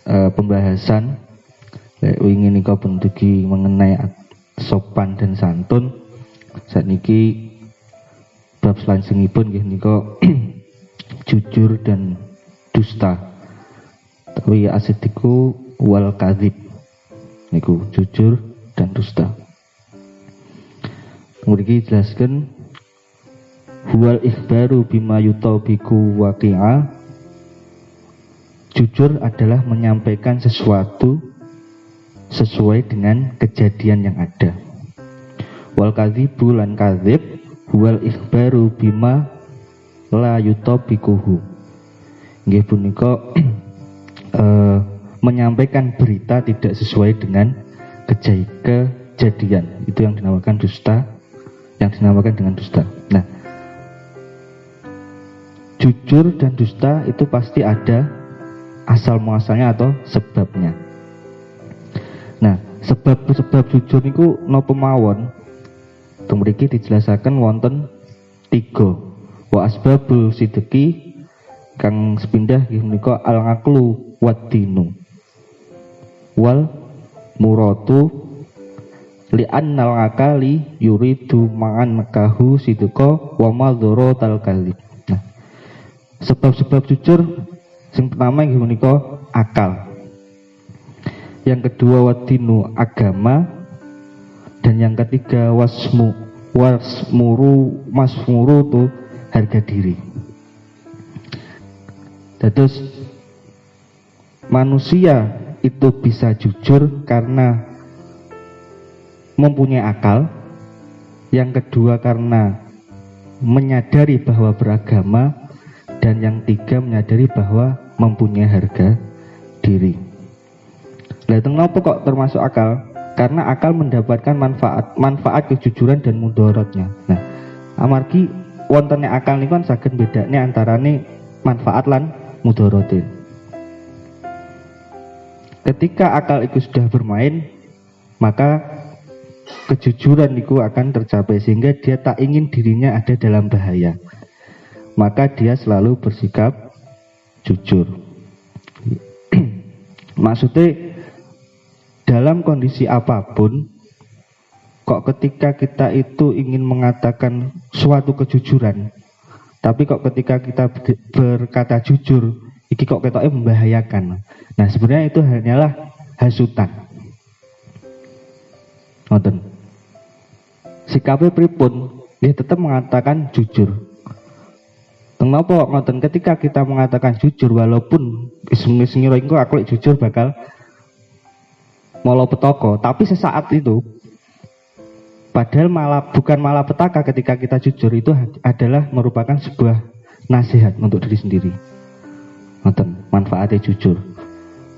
pembahasan wingi nika bentugi mengenai sopan dan santun. Sakniki bab selanjutipun nggih nika jujur dan dusta. Tapi asitiku wal kadzib. Niku jujur dan dusta. Mriki jelaskan huwal ikhbaru bima yutabiqu waqi'a. Jujur adalah menyampaikan sesuatu sesuai dengan kejadian yang ada. Wal kadzibu lan kadzib huwal ikhbaru bima la yutabiquhu. Nggih punika menyampaikan berita tidak sesuai dengan kejadian. Itu yang dinamakan dusta, yang dinamakan dengan dusta. Nah, jujur dan dusta itu pasti ada asal muasalnya atau sebabnya. Nah, sebab jujur niku napa mawon? Teng mriki dijelasaken wonten 3. Wa asbabul sidqi kang sepindah nggih menika al aqlu wad dinu wal muratu li annal akali yuridu ma'an kahu sidqa wa madharatal kadzib. Nah, sebab-sebab jujur sing pertama nggih menika akal. Yang kedua wadinu agama, dan yang ketiga masmuru tu harga diri. Terus manusia itu bisa jujur karena mempunyai akal. Yang kedua karena menyadari bahwa beragama, dan yang tiga menyadari bahwa mempunyai harga diri. Lah kenapa kok termasuk akal? Karena akal mendapatkan manfaat kejujuran dan mudaratnya. Nah, amargi wontennya akal niku kan saged bedakne antarane manfaat lan mudarate. Ketika akal itu sudah bermain, maka kejujuran niku akan tercapai sehingga dia tak ingin dirinya ada dalam bahaya. Maka dia selalu bersikap jujur. Maksudnya dalam kondisi apapun, kok ketika kita itu ingin mengatakan suatu kejujuran, tapi kok ketika kita berkata jujur, iki kok ketoknya membahayakan. Nah, sebenarnya itu hanyalah hasutan. Ngoten. Sikapnya pripun, dia tetap mengatakan jujur. Kenapa ngoten? Ketika kita mengatakan jujur, walaupun ngira engko aku jujur bakal molo petaka, tapi sesaat itu padahal bukan malah petaka. Ketika kita jujur itu adalah merupakan sebuah nasihat untuk diri sendiri. Ngoten, manfaatnya jujur.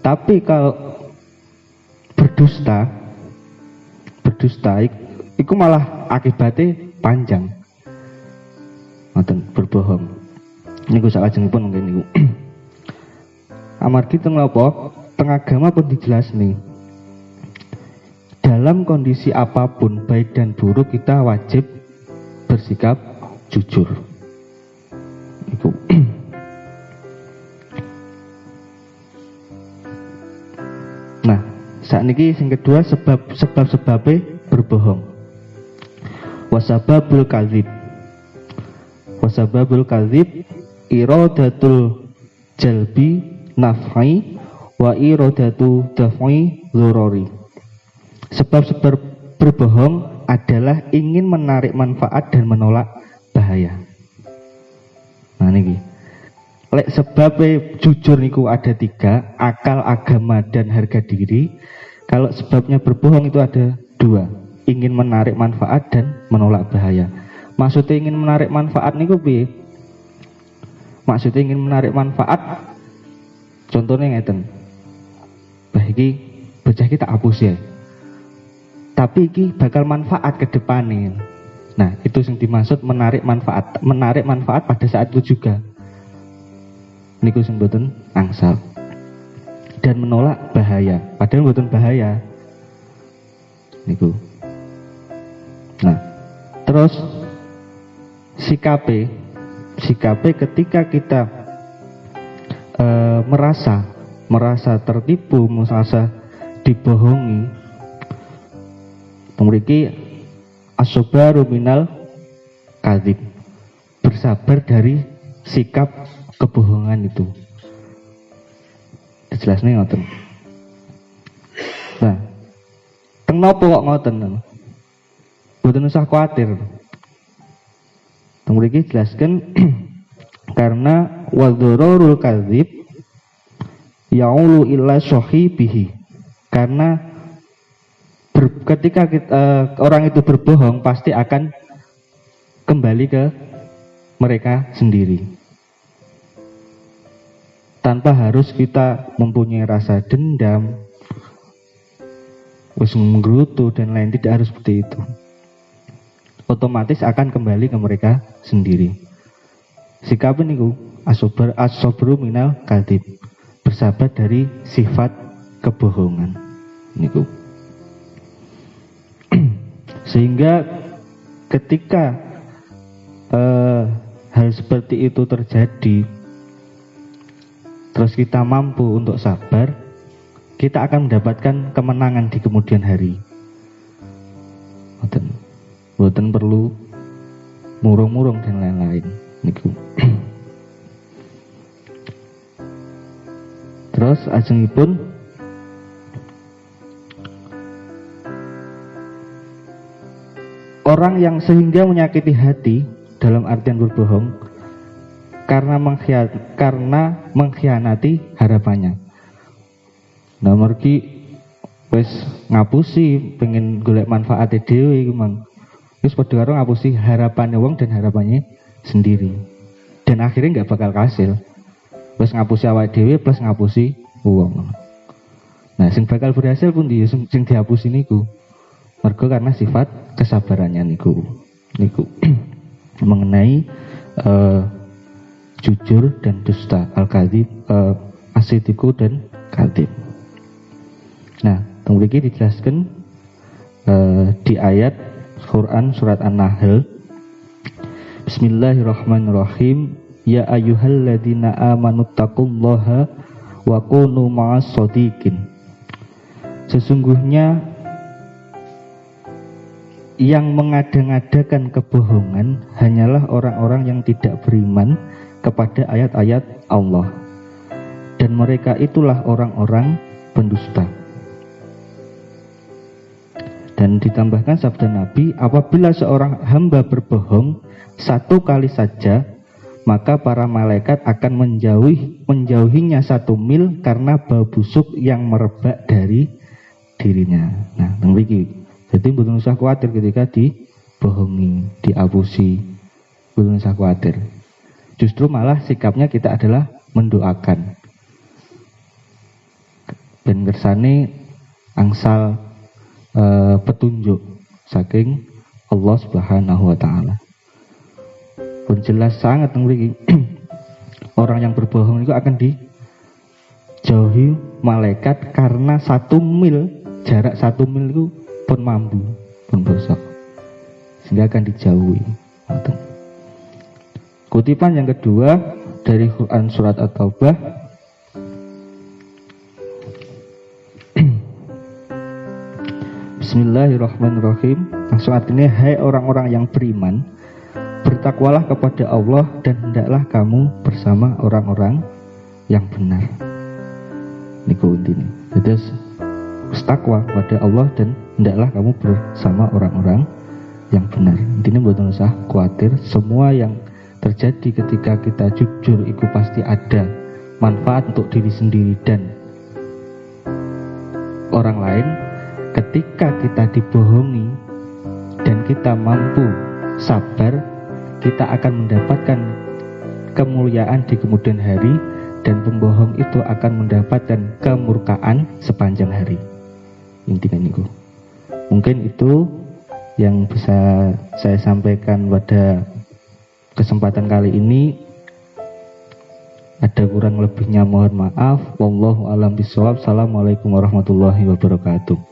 Tapi kalau berdusta itu malah akibatnya panjang. Ngoten, berbohong. Niku salajengipun mungkin niku. Amargi teng napa? Teng agama pun dijelasni. Dalam kondisi apapun, baik dan buruk, kita wajib bersikap jujur. Iku. Nah, saat ini yang kedua sebabnya berbohong. Wasababul kadzib iradatul jalbi naf'i wa iradatu daf'i dzurari. Sebab berbohong adalah ingin menarik manfaat dan menolak bahaya. Nah niki. Lek sebabnya jujur niku ada 3, akal, agama, dan harga diri. Kalau sebabnya berbohong itu ada 2, ingin menarik manfaat dan menolak bahaya. Maksudnya ingin menarik manfaat niku piye? Maksudnya ingin menarik manfaat, contohnya ngeten. Bah iki bocah kita hapus ya. Tapi iki bakal manfaat ke depannya. Nah, itu yang dimaksud menarik manfaat. Menarik manfaat pada saat itu juga. Niku sing mboten angsal. Dan menolak bahaya. Padahal mboten bahaya. Niku. Nah, terus sikape ketika kita merasa merasa tertipu, merasa dibohongi, memiliki as-sabru minal kadzib, bersabar dari sikap kebohongan itu. Jelasnya ngoten. Nah, kenapa kok ngoten? Boten usah kuatir. Mriki jelaskan karena wadhararul kadzib ya'ulu illa sahibihi. Karena ketika orang itu berbohong pasti akan kembali ke mereka sendiri. Tanpa harus kita mempunyai rasa dendam, wis menggerutu dan lain, tidak harus seperti itu. Otomatis akan kembali ke mereka sendiri. Sikap niku as-sabru minal kadzib, bersabar dari sifat kebohongan niku. Sehingga ketika hal seperti itu terjadi, terus kita mampu untuk sabar, kita akan mendapatkan kemenangan di kemudian hari. Boten perlu murung-murung dan lain-lain niku. Terus ajengipun orang yang sehingga menyakiti hati dalam artian berbohong karena mengkhianati harapannya. Nah mergi wis ngapusi pengen golek manfaat dhewe iku mang. Wis padha karo ngapusi harapannya wong dan harapannya sendiri. Dan akhirnya nggak bakal kasil. Wis ngapusi awake dhewe plus ngapusi wong. Nah, sing bakal berhasil pun dia sing dihapusi niku. Mergo karena sifat kesabarannya niku. Mengenai jujur dan dusta, al-kadzib, asidiku dan kadzib. Nah, mriki dijelaskan di ayat Quran surat An-Nahl. Bismillahirrahmanirrahim. Ya ayyuhalladzina amanu taqullaha wa kunu ma'as shadiqin. Sesungguhnya yang mengada-ngadakan kebohongan hanyalah orang-orang yang tidak beriman kepada ayat-ayat Allah, dan mereka itulah orang-orang pendusta. Dan ditambahkan sabda Nabi, apabila seorang hamba berbohong satu kali saja, maka para malaikat akan menjauhinya 1 mil karena bau busuk yang merebak dari dirinya. Nah, ngriki. Jadi mboten usah khawatir ketika dibohongi, diapusi. Mboten usah khawatir. Justru malah sikapnya kita adalah mendoakan. Ben kersane angsal petunjuk saking Allah Subhanahu wa taala. Pun jelas sangat mriki orang yang berbohong itu akan dijauhi malaikat karena 1 mil, jarak 1 mil itu pun mampu, pun dosa, sehingga akan dijauhi. Kutipan yang kedua dari Quran surat At-Taubah. Bismillahirrahmanirrahim. Langsung artinya, hai orang-orang yang beriman, bertakwalah kepada Allah dan hendaklah kamu bersama orang-orang yang benar. Niku intine. Jadi bertakwa kepada Allah dan hendaklah kamu bersama orang-orang yang benar. Intinya mboten usah khawatir, semua yang terjadi ketika kita jujur itu pasti ada manfaat untuk diri sendiri dan orang lain. Ketika kita dibohongi dan kita mampu sabar, kita akan mendapatkan kemuliaan di kemudian hari, dan pembohong itu akan mendapatkan kemurkaan sepanjang hari. Intinya niku. Mungkin itu yang bisa saya sampaikan pada kesempatan kali ini. Ada kurang lebihnya mohon maaf. Wallahu a'lam bishawab. Assalamualaikum warahmatullahi wabarakatuh.